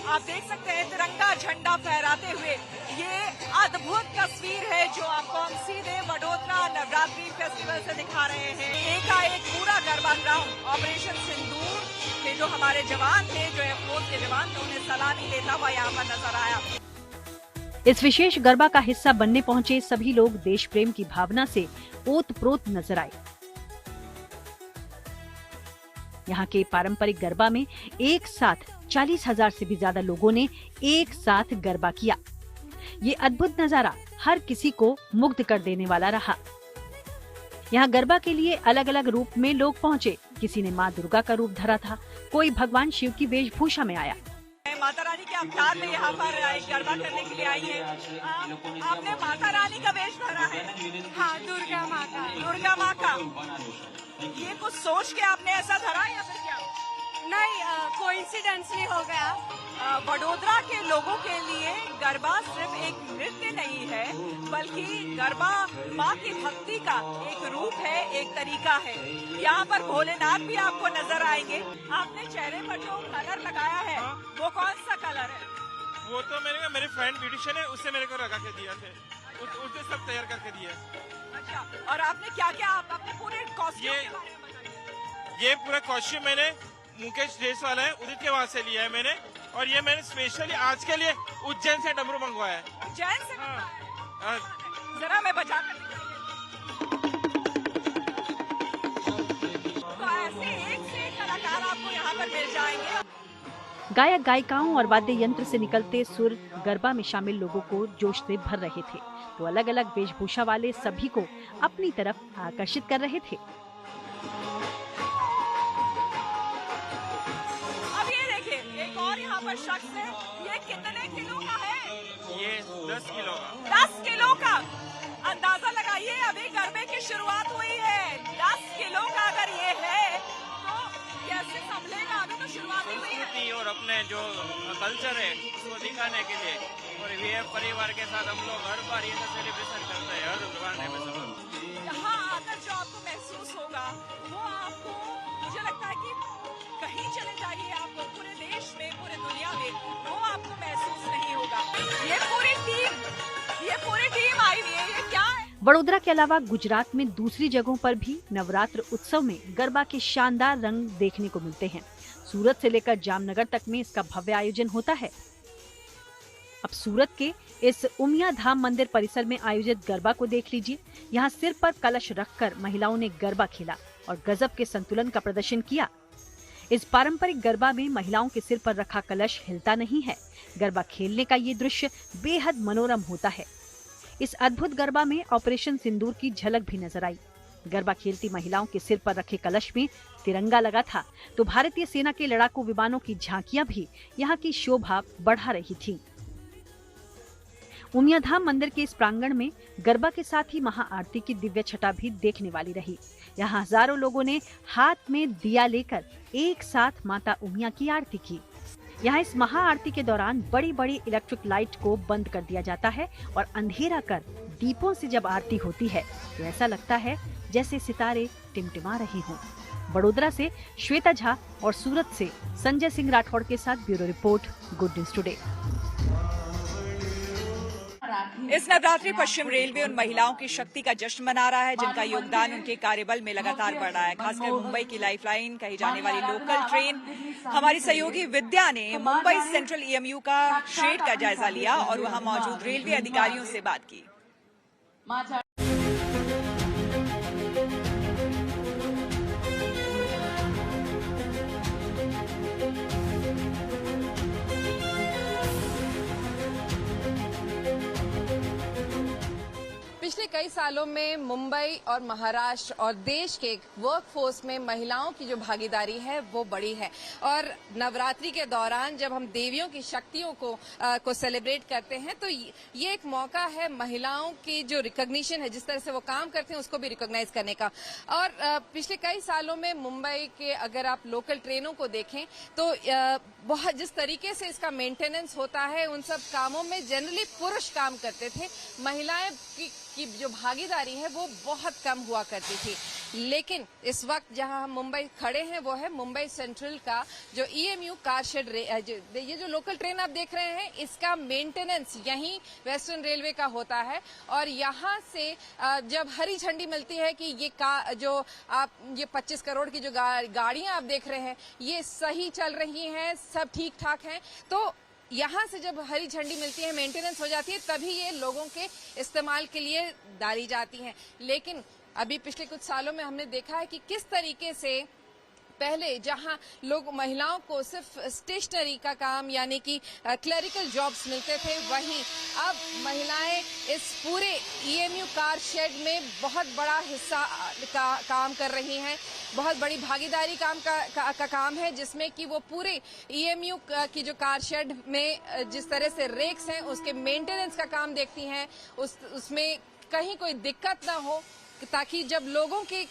आप देख सकते हैं तिरंगा झंडा फहराते हुए। ये अद्भुत तस्वीर है जो आपको हम सीधे वडोदरा नवरात्रि फेस्टिवल से दिखा रहे हैं। एकाएक पूरा गरबा ग्राउंड ऑपरेशन सिंदूर के जो हमारे जवान थे, जो एयरफोर्स के जवान थे, उन्हें सलामी लेता हुआ यहाँ पर नजर आया। इस विशेष गरबा का हिस्सा बनने पहुंचे सभी लोग देश प्रेम की भावना से ओत-प्रोत नजर आए। यहाँ के पारंपरिक गरबा में एक साथ 40,000 से भी ज्यादा लोगों ने एक साथ गरबा किया। ये अद्भुत नजारा हर किसी को मुग्ध कर देने वाला रहा। यहाँ गरबा के लिए अलग अलग रूप में लोग पहुँचे। किसी ने माँ दुर्गा का रूप धरा था, कोई भगवान शिव की वेशभूषा में आया। माता रानी के अवतार में यहाँ पर गरबा करने के लिए आई है। आपने माता रानी का वेश धरा है? हाँ, दुर्गा माँ का। दुर्गा माँ का ये कुछ सोच के आपने ऐसा धरा या फिर क्या? नहीं, कोइंसिडेंसली हो गया। वडोदरा के लोगों के लिए गरबा सिर्फ एक नृत्य नहीं है बल्कि गरबा माँ की भक्ति का एक रूप है, एक तरीका है। यहाँ पर भोलेनाथ भी आपको नजर आएंगे। आपने चेहरे पर जो कलर लगाया है वो कौन सा कलर है? वो तो मेरे फ्रेंड ब्यूटिशियन है, उससे मेरे को लगा के दिया थे, उसने सब तैयार करके दिया। अच्छा, और आपने क्या क्या अपने पूरे कॉस्ट्यूम के बारे में बताइए। ये पूरा कॉस्ट्यूम मैंने मुकेश ड्रेस वाला है, उदित के वहाँ से लिया है मैंने, और ये मैंने स्पेशली आज के लिए उज्जैन से डमरू मंगवाया है। उज्जैन से? हाँ। जरा मैं बजा कर तो ऐसे एक से एक कलाकार आपको यहाँ पर मिल जाएंगे। गायक गायिकाओं और वाद्य यंत्र से निकलते सुर गरबा में शामिल लोगों को जोश से भर रहे थे, तो अलग अलग वेशभूषा वाले सभी को अपनी तरफ आकर्षित कर रहे थे। अब ये देखिए एक और यहाँ पर शख्स है, ये कितने किलो का है? ये 10 किलो का। 10 किलो का। अंदाजा लगाइए, अभी गरबे की शुरुआत हुई है। 10 किलो का अगर ये है तो कैसे संभलेगा? अभी तो शुरुआत ही हुई है। और अपने जो कल्चर है उसको दिखाने के लिए, और ये परिवार के साथ हम लोग हर बार ये सेलिब्रेशन करते हैं हर गाने में सब। यहाँ आकर जो आपको महसूस होगा वो आपको, मुझे लगता है कि कहीं चले जाइए आपको पूरे देश में, पूरे दुनिया में, वो आपको महसूस नहीं होगा। ये पूरी टीम आई हुई है। ये क्या है? वडोदरा के अलावा गुजरात में दूसरी जगहों पर भी नवरात्र उत्सव में गरबा के शानदार रंग देखने को मिलते हैं। सूरत से लेकर जामनगर तक में इसका भव्य आयोजन होता है। अब सूरत के इस उमिया धाम मंदिर परिसर में आयोजित गरबा को देख लीजिए। यहाँ सिर पर कलश रखकर महिलाओं ने गरबा खेला और गजब के संतुलन का प्रदर्शन किया। इस पारंपरिक गरबा में महिलाओं के सिर पर रखा कलश हिलता नहीं है। गरबा खेलने का ये दृश्य बेहद मनोरम होता है। इस अद्भुत गरबा में ऑपरेशन सिंदूर की झलक भी नजर आई। गरबा खेलती महिलाओं के सिर पर रखे कलश में तिरंगा लगा था, तो भारतीय सेना के लड़ाकू विमानों की झांकियां भी यहाँ की शोभा बढ़ा रही थी। उमियाधाम मंदिर के इस प्रांगण में गरबा के साथ ही महाआरती की दिव्य छटा भी देखने वाली रही। यहाँ हजारों लोगों ने हाथ में दिया लेकर एक साथ माता उमिया की आरती की। यहाँ इस महाआरती के दौरान बड़ी बड़ी इलेक्ट्रिक लाइट को बंद कर दिया जाता है और अंधेरा कर दीपों से जब आरती होती है तो ऐसा लगता है जैसे सितारे टिमटिमा रहे हों। वडोदरा से श्वेता झा और सूरत से संजय सिंह राठौड़ के साथ bureau report, good news today. इस नवरात्रि पश्चिम रेलवे उन महिलाओं की शक्ति का जश्न मना रहा है जिनका योगदान उनके कार्यबल में लगातार बढ़ रहा है। खासकर मुंबई की लाइफलाइन कही जाने वाली लोकल ट्रेन हमारी सहयोगी विद्या ने मुंबई सेंट्रल EMU का शेड का जायजा लिया और वहां मौजूद रेलवे अधिकारियों से बात की। पिछले कई सालों में मुंबई और महाराष्ट्र और देश के वर्कफोर्स में महिलाओं की जो भागीदारी है वो बड़ी है और नवरात्रि के दौरान जब हम देवियों की शक्तियों को सेलिब्रेट करते हैं तो ये एक मौका है महिलाओं की जो रिकॉग्निशन है, जिस तरह से वो काम करते हैं उसको भी रिकॉग्नाइज करने का। और पिछले कई सालों में मुंबई के अगर आप लोकल ट्रेनों को देखें तो बहुत जिस तरीके से इसका मेंटेनेंस होता है उन सब कामों में जनरली पुरुष काम करते थे, महिलाएं की जो भागीदारी है वो बहुत कम हुआ करती थी। लेकिन इस वक्त जहां हम मुंबई खड़े हैं वो है मुंबई सेंट्रल का जो EMU कार शेड, ये जो लोकल ट्रेन आप देख रहे हैं इसका मेंटेनेंस यहीं वेस्टर्न रेलवे का होता है। और यहां से जब हरी झंडी मिलती है कि ये 25 करोड़ की जो गाड़ियां आप देख रहे हैं ये सही चल रही हैं, सब ठीक ठाक हैं, तो यहाँ से जब हरी झंडी मिलती है, मेंटेनेंस हो जाती है, तभी ये लोगों के इस्तेमाल के लिए डाली जाती हैं। लेकिन अभी पिछले कुछ सालों में हमने देखा है कि किस तरीके से पहले जहां लोग महिलाओं को सिर्फ स्टेशनरी का काम यानी कि क्लरिकल जॉब्स मिलते थे, वहीं अब महिलाएं इस पूरे EMU कार शेड में बहुत बड़ा हिस्सा का काम कर रही हैं। बहुत बड़ी भागीदारी का काम है जिसमें कि वो पूरे EMU की जो कार शेड में जिस तरह से रेक्स हैं उसके मेंटेनेंस का काम देखती हैं, उसमें कहीं कोई दिक्कत ना हो ताकि जब लोगों के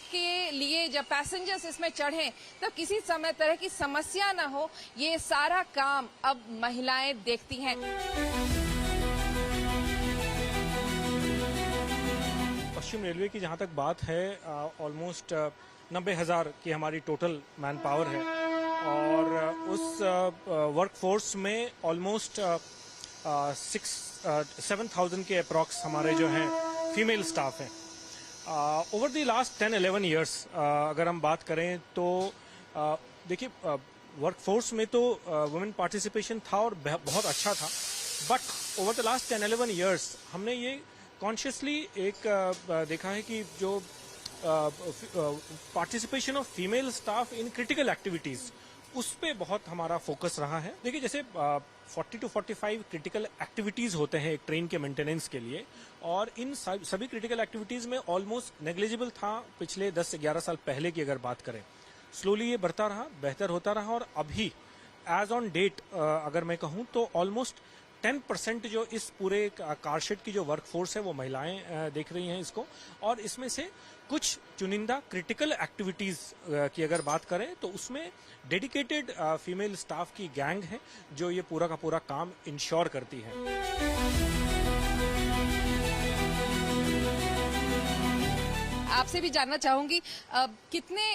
लिए जब पैसेंजर्स इसमें चढ़ें तब किसी समय तरह की समस्या ना हो, ये सारा काम अब महिलाएं देखती हैं। पश्चिम रेलवे की जहां तक बात है ऑलमोस्ट 90,000 की हमारी टोटल मैन पावर है और उस वर्कफोर्स में ऑलमोस्ट 7,000 के अप्रॉक्स हमारे जो हैं फीमेल स्टाफ हैं। ओवर द लास्ट 10-11 ईयर्स अगर हम बात करें तो देखिए वर्कफोर्स में तो वुमेन पार्टिसिपेशन था और बहुत अच्छा था, but over the last 10-11 years हमने ये कॉन्शियसली एक देखा है कि जो participation of female staff in critical activities उस पे बहुत हमारा फोकस रहा है। देखिए जैसे 40 to 45 क्रिटिकल एक्टिविटीज होते हैं एक ट्रेन के मेंटेनेंस के लिए, और इन सभी क्रिटिकल एक्टिविटीज में ऑलमोस्ट नेग्लिजिबल था पिछले 10 से 11 साल पहले की अगर बात करें। स्लोली ये बढ़ता रहा, बेहतर होता रहा, और अभी एज ऑन डेट अगर मैं कहूँ तो ऑलमोस्ट 10% जो इस पूरे कारशेड की जो वर्कफोर्स है वो महिलाएं देख रही हैं इसको। और इसमें से कुछ चुनिंदा क्रिटिकल एक्टिविटीज की अगर बात करें तो उसमें डेडिकेटेड फीमेल स्टाफ की गैंग है जो ये पूरा का पूरा काम इंश्योर करती है। आपसे भी जानना चाहूंगी कितने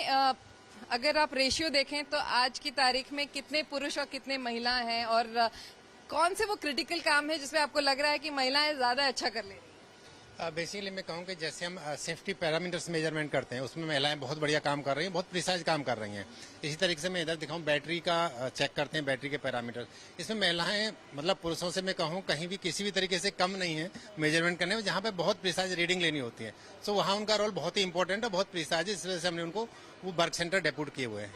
अगर आप रेशियो देखें तो आज की तारीख में कितने पुरुष और कितने महिला हैं, और कौन से वो क्रिटिकल काम है जिसमें आपको लग रहा है कि महिलाएं ज्यादा अच्छा कर ले रही हैं? बेसिकली मैं कहूँ कि जैसे हम सेफ्टी पैरामीटर्स मेजरमेंट करते हैं उसमें महिलाएं बहुत बढ़िया काम कर रही हैं, बहुत प्रिसाइज काम कर रही हैं। इसी तरीके से मैं इधर दिखाऊं बैटरी का चेक करते हैं, बैटरी के पैरामीटर, इसमें महिलाएं मतलब पुरुषों से मैं कहूँ कहीं भी किसी भी तरीके से कम नहीं है मेजरमेंट करने में, जहाँ पे बहुत प्रिसाइज रीडिंग लेनी होती है। सो वहाँ उनका रोल बहुत ही इंपॉर्टेंट है, बहुत प्रिसाइज, इस वजह से हमने उनको वो वर्क सेंटर डेप्यूट किए हुए हैं।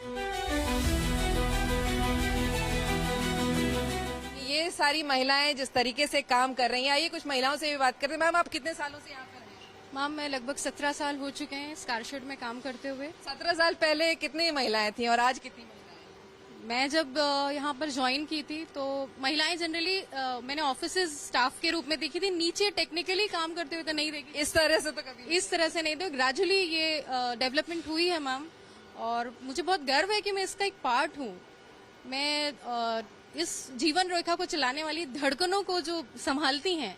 ये सारी महिलाएं जिस तरीके से काम कर रही हैं, आइए कुछ महिलाओं से भी बात करते हैं। मैम आप कितने सालों से यहाँ पर हैं? मैम मैं लगभग 17 साल हो चुके हैं कारशेड में काम करते हुए। 17 साल पहले कितनी महिलाएं थी और आज कितनी महिलाएं? मैं जब यहाँ पर ज्वाइन की थी तो महिलाएं जनरली मैंने ऑफिसेज स्टाफ के रूप में देखी थी, नीचे टेक्निकली काम करते हुए तो नहीं देखी। इस तरह से तो कभी इस तरह से नहीं, तो ग्रेजुअली ये डेवलपमेंट हुई है मैम, और मुझे बहुत गर्व है कि मैं इसका एक पार्ट हूँ। मैं इस जीवन रेखा को चलाने वाली धड़कनों को जो संभालती हैं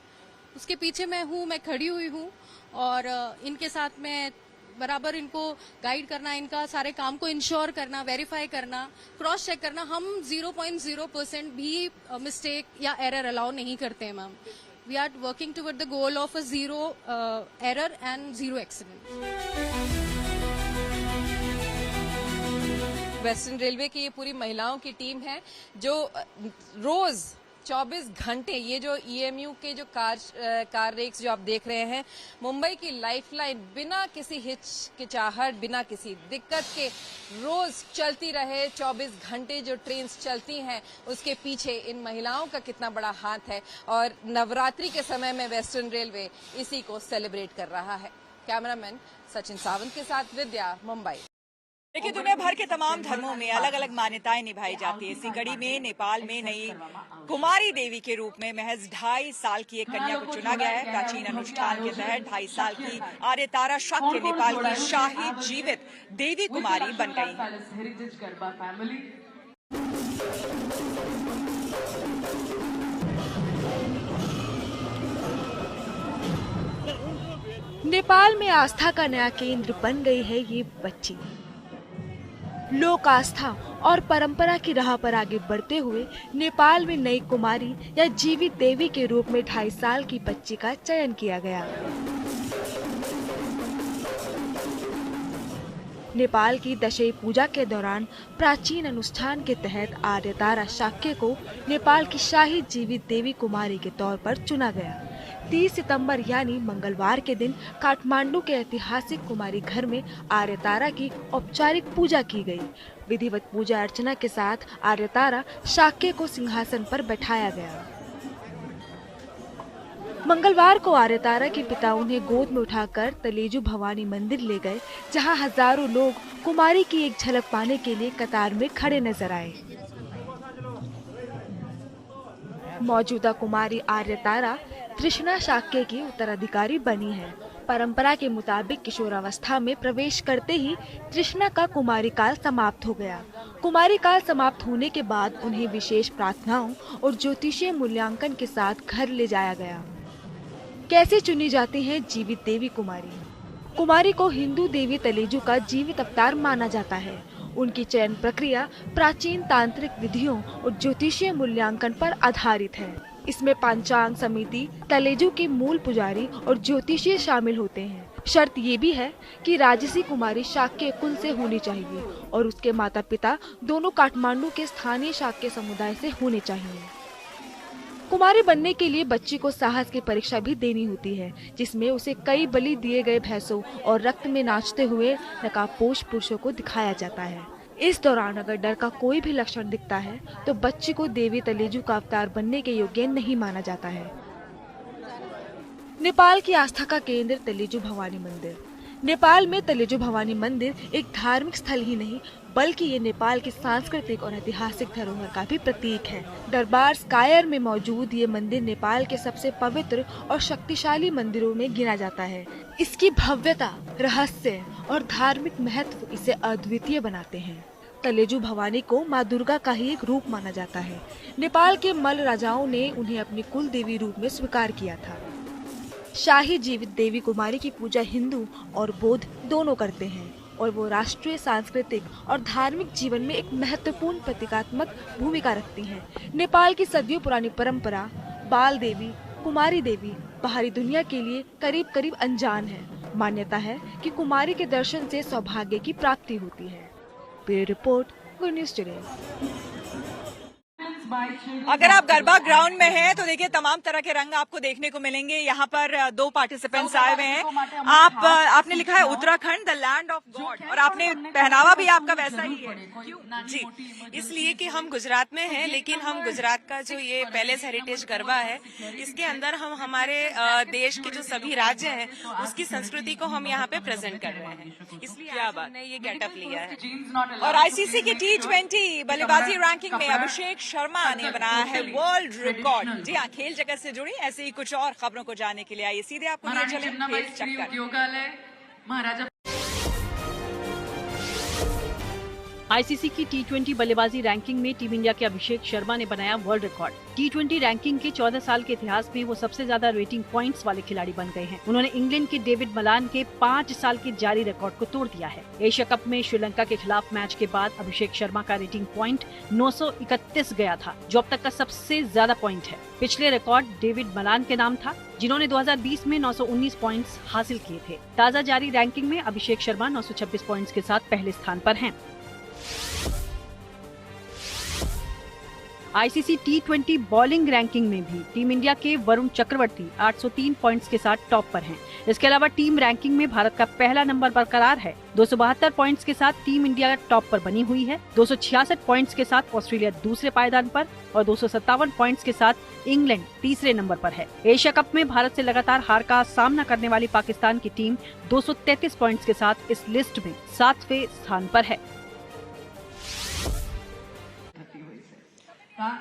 उसके पीछे मैं हूँ, मैं खड़ी हुई हूँ, और इनके साथ मैं बराबर इनको गाइड करना, इनका सारे काम को इंश्योर करना, वेरीफाई करना, क्रॉस चेक करना। हम 0.0% भी मिस्टेक या एरर अलाउ नहीं करते हैं ma'am. We are working toward the goal of a 0 error and 0 accident. Western railway की ये पूरी महिलाओं की टीम है जो रोज 24 घंटे ये जो EMU के जो कार रेक्स जो आप देख रहे हैं, मुंबई की लाइफलाइन बिना किसी हिचकिचाहट, बिना किसी दिक्कत के रोज चलती रहे। 24 घंटे जो ट्रेन चलती हैं उसके पीछे इन महिलाओं का कितना बड़ा हाथ है, और नवरात्रि के समय में वेस्टर्न रेलवे इसी को सेलिब्रेट कर रहा है। कैमरामैन सचिन सावंत के साथ विद्या, मुंबई। देखिए दुनिया भर के तमाम धर्मों में अलग अलग मान्यताएं निभाई जाती है। इसी कड़ी में नेपाल में नई कुमारी देवी के रूप में महज 2.5 साल की एक कन्या को चुना गया है। प्राचीन अनुष्ठान के तहत 2.5 साल की आर्यतारा शाक्य नेपाल की शाही जीवित देवी कुमारी बन गई है। नेपाल में आस्था का नया केंद्र बन गई है ये बच्ची। लोक आस्था और परंपरा की राह पर आगे बढ़ते हुए नेपाल में नई कुमारी या जीवित देवी के रूप में 2.5 साल की बच्ची का चयन किया गया। नेपाल की दशई पूजा के दौरान प्राचीन अनुष्ठान के तहत आर्यतारा शाक्य को नेपाल की शाही जीवित देवी कुमारी के तौर पर चुना गया। 30 सितंबर यानी मंगलवार के दिन काठमांडू के ऐतिहासिक कुमारी घर में आर्यतारा की औपचारिक पूजा की गई। विधिवत पूजा अर्चना के साथ आर्यतारा शाक्य को सिंहासन पर बैठाया गया। मंगलवार को आर्यतारा के पिता उन्हें गोद में उठाकर तलेजू भवानी मंदिर ले गए, जहां हजारों लोग कुमारी की एक झलक पाने के लिए कतार में खड़े नजर आए। मौजूदा कुमारी आर्यतारा तृष्णा शाक्य की उत्तराधिकारी बनी है। परंपरा के मुताबिक किशोरावस्था में प्रवेश करते ही तृष्णा का कुमारी काल समाप्त हो गया। कुमारी काल समाप्त होने के बाद उन्हें विशेष प्रार्थनाओं और ज्योतिषीय मूल्यांकन के साथ घर ले जाया गया। कैसे चुनी जाती है जीवित देवी कुमारी? कुमारी को हिंदू देवी तलेजू का जीवित अवतार माना जाता है। उनकी चयन प्रक्रिया प्राचीन तांत्रिक विधियों और ज्योतिषीय मूल्यांकन पर आधारित है। इसमें पंचांग समिति, तलेजू के मूल पुजारी और ज्योतिषी शामिल होते हैं। शर्त ये भी है कि राजसी कुमारी शाक्य कुल से होनी चाहिए और उसके माता पिता दोनों काठमांडू के स्थानीय शाक्य समुदाय से होने चाहिए। कुमारी बनने के लिए बच्ची को साहस की परीक्षा भी देनी होती है, जिसमें उसे कई बलि दिए गए भैंसों और रक्त में नाचते हुए नकाबपोश पुरुषों को दिखाया जाता है। इस दौरान अगर डर का कोई भी लक्षण दिखता है तो बच्ची को देवी तलेजू का अवतार बनने के योग्य नहीं माना जाता है। नेपाल की आस्था का केंद्र तलेजू भवानी मंदिर। नेपाल में तलेजू भवानी मंदिर एक धार्मिक स्थल ही नहीं बल्कि ये नेपाल की सांस्कृतिक और ऐतिहासिक धरोहर का भी प्रतीक है। दरबार स्कायर में मौजूद ये मंदिर नेपाल के सबसे पवित्र और शक्तिशाली मंदिरों में गिना जाता है। इसकी भव्यता, रहस्य और धार्मिक महत्व इसे अद्वितीय बनाते हैं। तलेजू भवानी को माँ दुर्गा का ही एक रूप माना जाता है। नेपाल के मल्ल राजाओं ने उन्हें अपनी कुल देवी रूप में स्वीकार किया था। शाही जीवित देवी कुमारी की पूजा हिंदू और बौद्ध दोनों करते हैं और वो राष्ट्रीय, सांस्कृतिक और धार्मिक जीवन में एक महत्वपूर्ण प्रतीकात्मक भूमिका रखती हैं। नेपाल की सदियों पुरानी परंपरा बाल देवी, कुमारी देवी बाहरी दुनिया के लिए करीब करीब अनजान है। मान्यता है कि कुमारी के दर्शन से सौभाग्य की प्राप्ति होती है। Bureau report, good news today. अगर आप गरबा ग्राउंड में हैं तो देखिए तमाम तरह के रंग आपको देखने को मिलेंगे। यहाँ पर 2 पार्टिसिपेंट्स आए हुए हैं। आपने लिखा है Uttarakhand the land of God और आपने पहनावा भी आपका वैसा ही है। क्यों जी? इसलिए कि हम गुजरात में हैं, लेकिन हम गुजरात का जो ये पैलेस हेरिटेज गरबा है, इसके अंदर हम हमारे देश के जो सभी राज्य हैं उसकी संस्कृति को हम यहाँ पे प्रेजेंट कर रहे हैं, इसलिए हमने ये गेटअप लिया है। और आईसीसी की T20 बल्लेबाजी रैंकिंग में अभिषेक शर्मा ने बनाया है वर्ल्ड रिकॉर्ड। जी हाँ, खेल जगत से जुड़ी ऐसी ही कुछ और खबरों को जानने के लिए आइए सीधे आपको लिए चले खेल चक्कर। आईसीसी की T20 बल्लेबाजी रैंकिंग में टीम इंडिया के अभिषेक शर्मा ने बनाया वर्ल्ड रिकॉर्ड। T20 रैंकिंग के 14 साल के इतिहास में वो सबसे ज्यादा रेटिंग पॉइंट्स वाले खिलाड़ी बन गए हैं। उन्होंने इंग्लैंड के डेविड मलान के 5 साल के जारी रिकॉर्ड को तोड़ दिया है। एशिया कप में श्रीलंका के खिलाफ मैच के बाद अभिषेक शर्मा का रेटिंग पॉइंट 931 गया था, जो अब तक का सबसे ज्यादा पॉइंट है। पिछले रिकॉर्ड डेविड मलान के नाम था, जिन्होंने 2020 में 919 पॉइंट्स हासिल किए थे। ताज़ा जारी रैंकिंग में अभिषेक शर्मा 926 पॉइंट्स के साथ पहले स्थान पर हैं। आईसीसी T20 बॉलिंग रैंकिंग में भी टीम इंडिया के वरुण चक्रवर्ती 803 पॉइंट्स के साथ टॉप पर हैं। इसके अलावा टीम रैंकिंग में भारत का पहला नंबर बरकरार है। 272 पॉइंट्स के साथ टीम इंडिया टॉप पर बनी हुई है। 266 पॉइंट्स के साथ ऑस्ट्रेलिया दूसरे पायदान पर और 257 पॉइंट्स के साथ इंग्लैंड तीसरे नंबर पर है। एशिया कप में भारत से लगातार हार का सामना करने वाली पाकिस्तान की टीम 233 पॉइंट्स के साथ इस लिस्ट में 7वें स्थान पर है।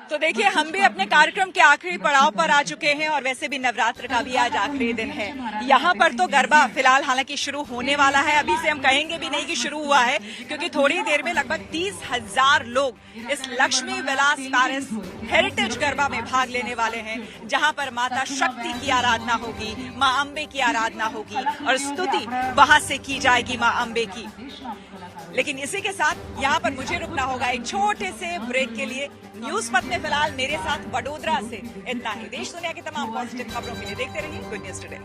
तो देखिए, हम भी अपने कार्यक्रम के आखिरी पड़ाव पर आ चुके हैं और वैसे भी नवरात्र का भी आज आखिरी दिन है। यहाँ पर तो गरबा फिलहाल हालांकि शुरू होने वाला है। अभी से हम कहेंगे भी नहीं कि शुरू हुआ है, क्योंकि थोड़ी देर में लगभग 30,000 लोग इस लक्ष्मी विलास पैलेस हेरिटेज गरबा में भाग लेने वाले हैं, जहाँ पर माता शक्ति की आराधना होगी, माँ अम्बे की आराधना होगी और स्तुति वहां से की जाएगी माँ अम्बे की। लेकिन इसी के साथ यहाँ पर मुझे रुकना होगा एक छोटे से ब्रेक के लिए। न्यूज पथ में फिलहाल मेरे साथ वडोदरा से इतना ही। देश दुनिया की तमाम पॉजिटिव खबरों के लिए देखते रहिए गुड न्यूज टुडे।